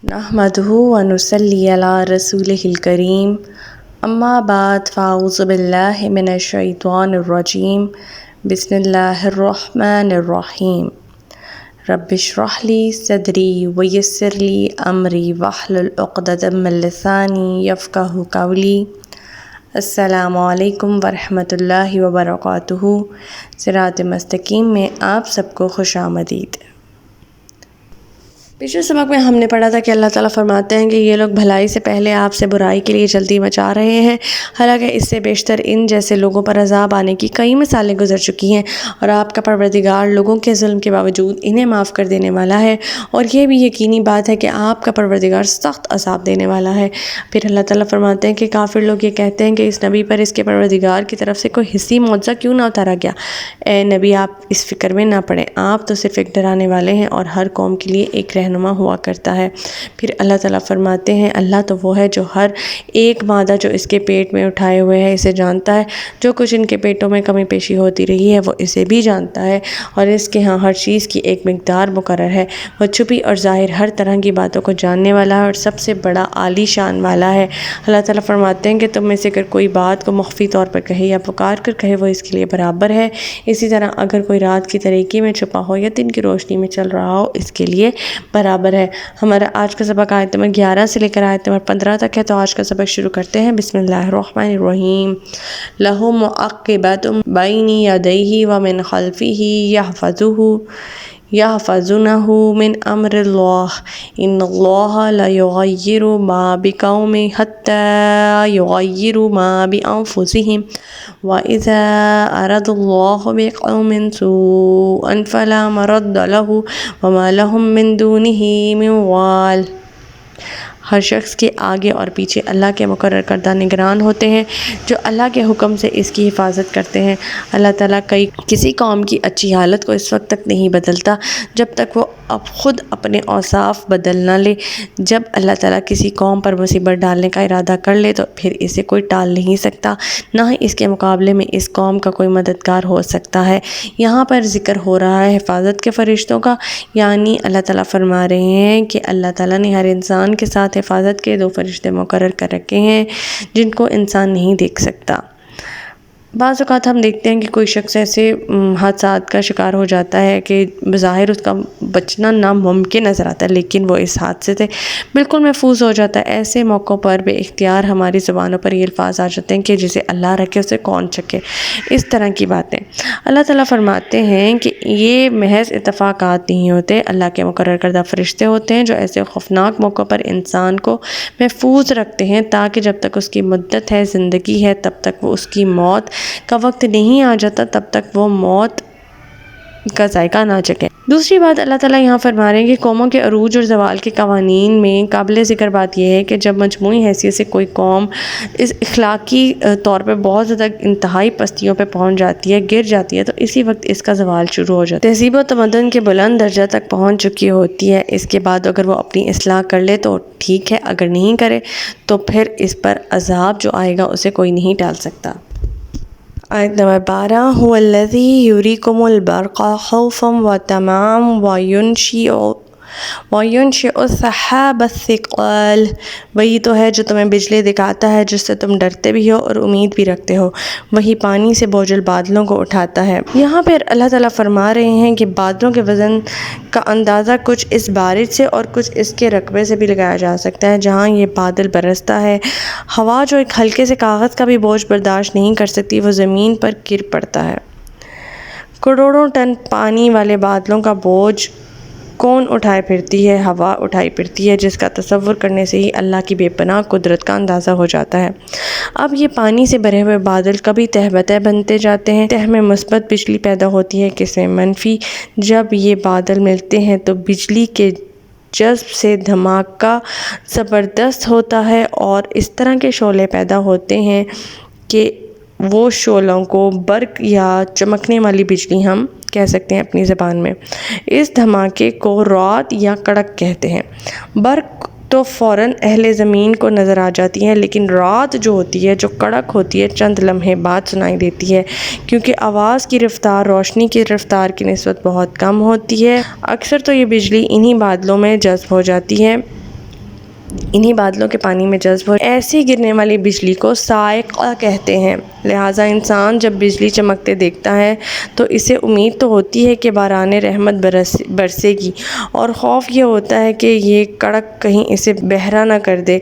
نحمده ونصلي على رسوله الكريم اما بعد فاعوذ بالله من الشيطان الرجيم بسم الله الرحمن الرحيم رب اشرح لي صدري ويسر لي امري واحلل عقدة من لساني يفقهوا قولي السلام علیکم ورحمۃ اللہ وبرکاتہ۔ صراط مستقیم میں آپ سب کو خوش آمدید۔ پچھلے سبق میں ہم نے پڑھا تھا کہ اللہ تعالیٰ فرماتے ہیں کہ یہ لوگ بھلائی سے پہلے آپ سے برائی کے لیے جلدی مچا رہے ہیں، حالانکہ اس سے بیشتر ان جیسے لوگوں پر عذاب آنے کی کئی مثالیں گزر چکی ہیں، اور آپ کا پروردگار لوگوں کے ظلم کے باوجود انہیں معاف کر دینے والا ہے، اور یہ بھی یقینی بات ہے کہ آپ کا پروردگار سخت عذاب دینے والا ہے۔ پھر اللہ تعالیٰ فرماتے ہیں کہ کافر لوگ یہ کہتے ہیں کہ اس نبی پر اس کے پروردگار کی طرف سے کوئی حسی معجزہ کیوں نہ اتارا گیا؟ اے نبی، آپ اس فکر میں نہ پڑیں، آپ تو صرف ایک ڈرانے والے ہیں اور ہر قوم کے لیے ایک رہنما ہوا کرتا ہے۔ پھر اللہ تعالیٰ فرماتے ہیں اللہ تو وہ ہے جو ہر ایک مادہ جو اس کے پیٹ میں اٹھائے ہوئے ہے اسے جانتا ہے، جو کچھ ان کے پیٹوں میں کمی پیشی ہوتی رہی ہے وہ اسے بھی جانتا ہے، اور اس کے ہاں ہر چیز کی ایک مقدار مقرر ہے۔ وہ چھپی اور ظاہر ہر طرح کی باتوں کو جاننے والا ہے اور سب سے بڑا عالی شان والا ہے۔ اللہ تعالیٰ فرماتے ہیں کہ تم میں سے اگر کوئی بات کو مخفی طور پر کہے یا پکار کر کہے وہ اس کے لیے برابر ہے، اسی طرح اگر کوئی رات کی تاریکی میں چھپا ہو یا دن کی روشنی میں چل رہا ہو اس کے لیے برابر ہے۔ ہمارا آج کا سبق آیت نمبر 11 سے لے کر آیت نمبر 15 تک ہے، تو آج کا سبق شروع کرتے ہیں۔ بسم اللہ الرحمن الرحیم۔ لَهُ مُعَقِّبَاتٌ بَيْنَ يَدَيْهِ وَمِنْ خَلْفِهِ يحفظونه من امر اللہ ان اللہ لا یغیر ما بقوم حتی یغیروا ما بانفسهم واذا اراد اللہ بقوم سوءا فلا مرد له وما لهم من دونه من وال۔ ہر شخص کے آگے اور پیچھے اللہ کے مقرر کردہ نگران ہوتے ہیں جو اللہ کے حکم سے اس کی حفاظت کرتے ہیں۔ اللہ تعالیٰ کسی قوم کی اچھی حالت کو اس وقت تک نہیں بدلتا جب تک وہ خود اپنے اوصاف بدل نہ لے۔ جب اللہ تعالیٰ کسی قوم پر مصیبت ڈالنے کا ارادہ کر لے تو پھر اسے کوئی ٹال نہیں سکتا، نہ ہی اس کے مقابلے میں اس قوم کا کوئی مددگار ہو سکتا ہے۔ یہاں پر ذکر ہو رہا ہے حفاظت کے فرشتوں کا، یعنی اللہ تعالیٰ فرما رہے ہیں کہ اللہ تعالیٰ نے ہر انسان کے ساتھ حفاظت کے 2 فرشتے مقرر کر رکھے ہیں جن کو انسان نہیں دیکھ سکتا۔ بعض اوقات ہم دیکھتے ہیں کہ کوئی شخص ایسے حادثات کا شکار ہو جاتا ہے کہ بظاہر اس کا بچنا ناممکن نظر آتا ہے، لیکن وہ اس حادثے سے بالکل محفوظ ہو جاتا ہے۔ ایسے موقعوں پر بے اختیار ہماری زبانوں پر یہ الفاظ آ جاتے ہیں کہ جسے اللہ رکھے اسے کون چکے، اس طرح کی باتیں۔ اللہ تعالیٰ فرماتے ہیں کہ یہ محض اتفاقات نہیں ہوتے، اللہ کے مقرر کردہ فرشتے ہوتے ہیں جو ایسے خوفناک موقعوں پر انسان کو محفوظ رکھتے ہیں تاکہ جب تک اس کی مدت ہے، زندگی ہے، تب تک وہ اس کی موت کا وقت نہیں آ جاتا تب تک وہ موت کا ذائقہ نہ چکے۔ دوسری بات اللہ تعالیٰ یہاں فرما رہے ہیں کہ قوموں کے عروج اور زوال کے قوانین میں قابل ذکر بات یہ ہے کہ جب مجموعی حیثیت سے کوئی قوم اس اخلاقی طور پہ بہت زیادہ انتہائی پستیوں پہ پہنچ جاتی ہے، گر جاتی ہے، تو اسی وقت اس کا زوال شروع ہو جاتا ہے۔ تہذیب و تمدن کے بلند درجہ تک پہنچ چکی ہوتی ہے، اس کے بعد اگر وہ اپنی اصلاح کر لے تو ٹھیک ہے، اگر نہیں کرے تو پھر اس پر عذاب جو آئے گا اسے کوئی نہیں ٹال سکتا۔ آیت نمبر 12۔ هو الذی یریکم البرق خوفا وطمعا وینشئ السحاب الثقال۔ وہی تو ہے جو تمہیں بجلی دکھاتا ہے جس سے تم ڈرتے بھی ہو اور امید بھی رکھتے ہو، وہی پانی سے بوجھل بادلوں کو اٹھاتا ہے۔ یہاں پر اللہ تعالیٰ فرما رہے ہیں کہ بادلوں کے وزن کا اندازہ کچھ اس بارش سے اور کچھ اس کے رقبے سے بھی لگایا جا سکتا ہے۔ جہاں یہ بادل برستا ہے، ہوا جو ایک ہلکے سے کاغذ کا بھی بوجھ برداشت نہیں کر سکتی وہ زمین پر گر پڑتا ہے۔ کروڑوں ٹن پانی والے بادلوں کا بوجھ کون اٹھائے پھرتی ہے؟ ہوا اٹھائی پھرتی ہے، جس کا تصور کرنے سے ہی اللہ کی بے پناہ قدرت کا اندازہ ہو جاتا ہے۔ اب یہ پانی سے بھرے ہوئے بادل کبھی تہ بتہ بنتے جاتے ہیں، تہ میں مثبت بجلی پیدا ہوتی ہے، کس میں منفی۔ جب یہ بادل ملتے ہیں تو بجلی کے جذب سے دھماکہ زبردست ہوتا ہے اور اس طرح کے شعلے پیدا ہوتے ہیں کہ وہ شعلوں کو برق یا چمکنے والی بجلی ہم کہہ سکتے ہیں اپنی زبان میں۔ اس دھماکے کو رعد یا کڑک کہتے ہیں۔ برق تو فوراً اہل زمین کو نظر آ جاتی ہے، لیکن رعد جو ہوتی ہے، جو کڑک ہوتی ہے، چند لمحے بعد سنائی دیتی ہے، کیونکہ آواز کی رفتار روشنی کی رفتار کی نسبت بہت کم ہوتی ہے۔ اکثر تو یہ بجلی انہی بادلوں میں جذب ہو جاتی ہے انہی بادلوں کے پانی میں جذب ہو ایسی گرنے والی بجلی کو صاعقہ کہتے ہیں۔ لہٰذا انسان جب بجلی چمکتے دیکھتا ہے تو اسے امید تو ہوتی ہے کہ باران رحمت برسے گی، اور خوف یہ ہوتا ہے کہ یہ کڑک کہیں اسے بہرا نہ کر دے۔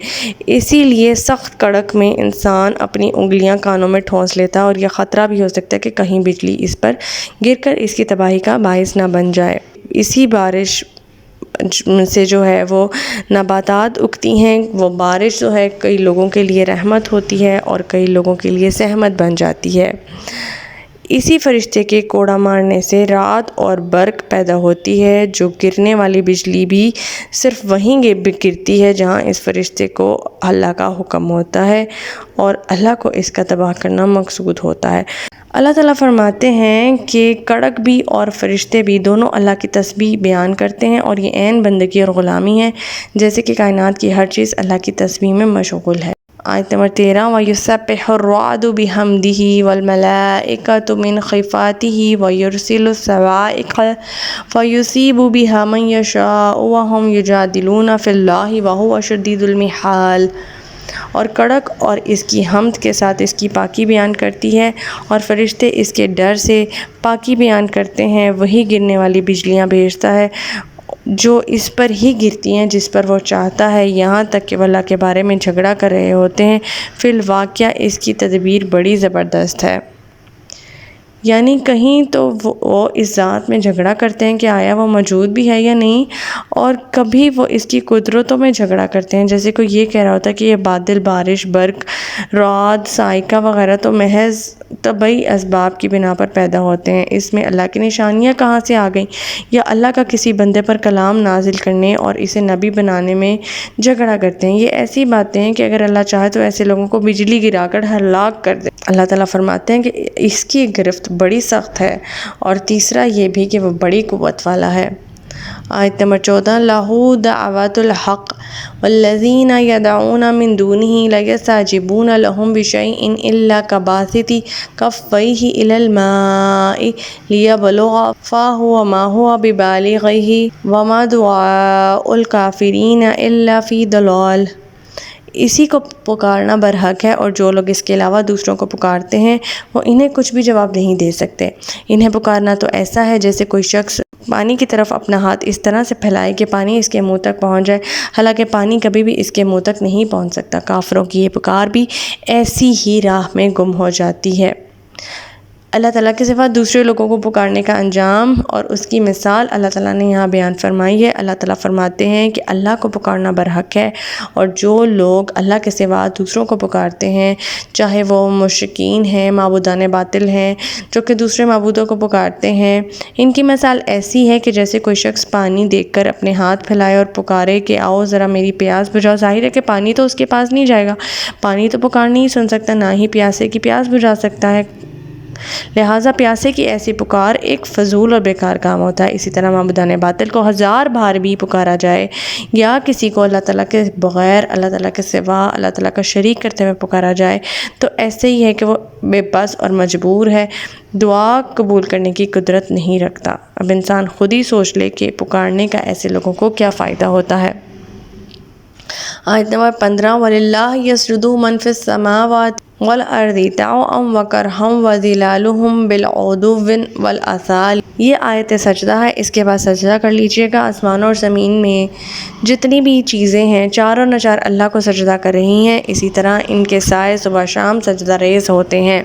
اسی لیے سخت کڑک میں انسان اپنی انگلیاں کانوں میں ٹھونس لیتا ہے، اور یہ خطرہ بھی ہو سکتا ہے کہ کہیں بجلی اس پر گر کر اس کی تباہی کا باعث نہ بن جائے۔ اسی بارش سے جو ہے وہ نباتات اگتی ہیں۔ وہ بارش جو ہے کئی لوگوں کے لیے رحمت ہوتی ہے اور کئی لوگوں کے لیے زحمت بن جاتی ہے۔ اسی فرشتے کے کوڑا مارنے سے رعد اور برق پیدا ہوتی ہے، جو گرنے والی بجلی بھی صرف وہیں گرتی ہے جہاں اس فرشتے کو اللہ کا حکم ہوتا ہے اور اللہ کو اس کا تباہ کرنا مقصود ہوتا ہے۔ اللہ تعالیٰ فرماتے ہیں کہ کڑک بھی اور فرشتے بھی دونوں اللہ کی تسبیح بیان کرتے ہیں، اور یہ عین بندگی اور غلامی ہے، جیسے کہ کائنات کی ہر چیز اللہ کی تسبیح میں مشغول ہے۔ آیت نمبر 13 وَيُسَبِّحُ الرَّعْدُ بِحَمْدِهِ وَالْمَلَائِكَةُ مِنْ خِيفَتِهِ وَيُرْسِلُ الصَّوَاعِقَ فَيُصِيبُ بِهَا مَن يَشَاءُ وَهُمْ يُجَادِلُونَ فِي اللَّهِ وَهُوَ شَدِيدُ الْمِحَالِ۔ اور کڑک اور اس کی حمد کے ساتھ اس کی پاکی بیان کرتی ہے، اور فرشتے اس کے ڈر سے پاکی بیان کرتے ہیں۔ وہی گرنے والی بجلیاں بھیجتا ہے جو اس پر ہی گرتی ہیں جس پر وہ چاہتا ہے، یہاں تک کہ وہ اللہ کے بارے میں جھگڑا کر رہے ہوتے ہیں۔ فی الواقعہ اس کی تدبیر بڑی زبردست ہے۔ یعنی کہیں تو وہ اس ذات میں جھگڑا کرتے ہیں کہ آیا وہ موجود بھی ہے یا نہیں، اور کبھی وہ اس کی قدرتوں میں جھگڑا کرتے ہیں، جیسے کوئی یہ کہہ رہا ہوتا ہے کہ یہ بادل، بارش، برق، رعد، صاعقہ وغیرہ تو محض طبعی اسباب کی بنا پر پیدا ہوتے ہیں، اس میں اللہ کی نشانیاں کہاں سے آ گئیں؟ یا اللہ کا کسی بندے پر کلام نازل کرنے اور اسے نبی بنانے میں جھگڑا کرتے ہیں۔ یہ ایسی باتیں ہیں کہ اگر اللہ چاہے تو ایسے لوگوں کو بجلی گرا کر ہلاک کر دے۔ اللہ تعالیٰ فرماتے ہیں کہ اس کی گرفت بڑی سخت ہے، اور تیسرا یہ بھی کہ وہ بڑی قوت والا ہے۔ آیت نمبر 14 لَهُ دَعْوَةُ الْحَقِّ وَالَّذِينَ يَدْعُونَ مِن دُونِهِ لَيَسْتَجِيبُونَ لَهُم بِشَيْءٍ إِلَّا كَبَاسِطِ كَفَّيْهِ إِلَى الْمَاءِ لِيَبْلُغَ فَاهُ وَمَا هُوَ بِبَالِغِهِ وَمَا دُعَاءُ الْكَافِرِينَ إِلَّا فِي ضَلَالٍ۔ اسی کو پکارنا برحق ہے، اور جو لوگ اس کے علاوہ دوسروں کو پکارتے ہیں وہ انہیں کچھ بھی جواب نہیں دے سکتے۔ انہیں پکارنا تو ایسا ہے جیسے کوئی شخص پانی کی طرف اپنا ہاتھ اس طرح سے پھیلائے کہ پانی اس کے منہ تک پہنچ جائے، حالانکہ پانی کبھی بھی اس کے منہ تک نہیں پہنچ سکتا۔ کافروں کی یہ پکار بھی ایسی ہی راہ میں گم ہو جاتی ہے۔ اللہ تعالیٰ کے سوا دوسرے لوگوں کو پکارنے کا انجام اور اس کی مثال اللہ تعالیٰ نے یہاں بیان فرمائی ہے۔ اللہ تعالیٰ فرماتے ہیں کہ اللہ کو پکارنا برحق ہے، اور جو لوگ اللہ کے سوا دوسروں کو پکارتے ہیں، چاہے وہ مشرکین ہیں، معبودان باطل ہیں، جو کہ دوسرے معبودوں کو پکارتے ہیں، ان کی مثال ایسی ہے کہ جیسے کوئی شخص پانی دیکھ کر اپنے ہاتھ پھیلائے اور پکارے کہ آؤ ذرا میری پیاس بجھاؤ۔ ظاہر ہے کہ پانی تو اس کے پاس نہیں جائے گا، پانی تو پکار نہیں سن سکتا، نہ ہی پیاسے کی پیاس بجھا سکتا ہے، لہٰذا پیاسے کی ایسی پکار ایک فضول اور بیکار کام ہوتا ہے۔ اسی طرح معبودان باطل کو 1000 بار بھی پکارا جائے، یا کسی کو اللہ تعالیٰ کے بغیر، اللہ تعالیٰ کے سوا، اللہ تعالیٰ کا شریک کرتے ہوئے پکارا جائے، تو ایسے ہی ہے کہ وہ بے بس اور مجبور ہے، دعا قبول کرنے کی قدرت نہیں رکھتا۔ اب انسان خود ہی سوچ لے کہ پکارنے کا ایسے لوگوں کو کیا فائدہ ہوتا ہے۔ آیت نمبر 15 وَلِلَّهِ يَسْجُدُ مَن فِي السَّمَاوَاتِ وَالْأَرْضِ طَوْعًا وَكَرْهًا وَظِلَالُهُم بِالْغُدُوِّ وَالْآصَالِ۔ یہ آیت سجدہ ہے، اس کے بعد سجدہ کر لیجئے گا۔ آسمان اور زمین میں جتنی بھی چیزیں ہیں چار اور نچار اللہ کو سجدہ کر رہی ہیں، اسی طرح ان کے سائے صبح شام سجدہ ریز ہوتے ہیں۔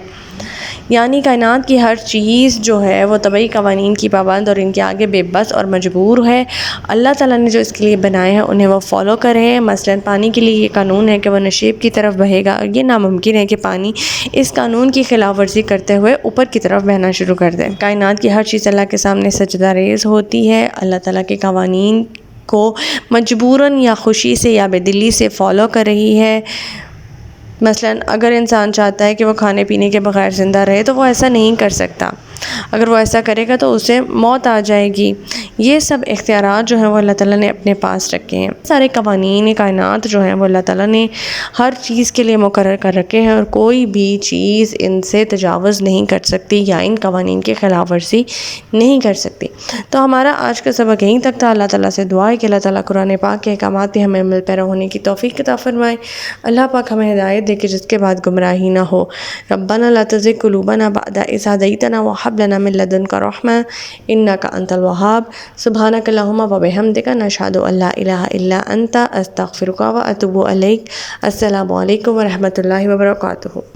یعنی کائنات کی ہر چیز جو ہے وہ طبعی قوانین کی پابند اور ان کے آگے بے بس اور مجبور ہے۔ اللہ تعالیٰ نے جو اس کے لیے بنائے ہیں انہیں وہ فالو کریں۔ مثلاً پانی کے لیے یہ قانون ہے کہ وہ نشیب کی طرف بہے گا، یہ ناممکن ہے کہ پانی اس قانون کی خلاف ورزی کرتے ہوئے اوپر کی طرف بہنا شروع کر دے۔ کائنات کی ہر چیز اللہ کے سامنے سجدہ ریز ہوتی ہے، اللہ تعالیٰ کے قوانین کو مجبوراً یا خوشی سے یا بے دلی سے فالو کر رہی ہے۔ مثلاً اگر انسان چاہتا ہے کہ وہ کھانے پینے کے بغیر زندہ رہے تو وہ ایسا نہیں کر سکتا۔ اگر وہ ایسا کرے گا تو اسے موت آ جائے گی۔ یہ سب اختیارات جو ہیں وہ اللہ تعالیٰ نے اپنے پاس رکھے ہیں۔ سارے قوانین کائنات جو ہیں وہ اللہ تعالیٰ نے ہر چیز کے لیے مقرر کر رکھے ہیں، اور کوئی بھی چیز ان سے تجاوز نہیں کر سکتی یا ان قوانین کی خلاف ورزی نہیں کر سکتی۔ تو ہمارا آج کا سبق یہیں تک تھا۔ اللہ تعالیٰ سے دعا ہے کہ اللہ تعالیٰ قرآن پاک کے احکامات پہ ہمیں عمل پیرا ہونے کی توفیق عطا فرمائے۔ اللہ پاک ہمیں ہدایت دے کہ جس کے بعد گمراہی نہ ہو۔ ربنا لا تزغ قلوبنا بعد إذ هديتنا وهب لنا من لدنك رحمة إنك أنت الوهاب۔ سبحانك اللهم وبحمدك نشهد أن لا إله إلا أنت أستغفرك وأتوب إليك۔ السلام علیکم ورحمۃ اللہ وبرکاتہ۔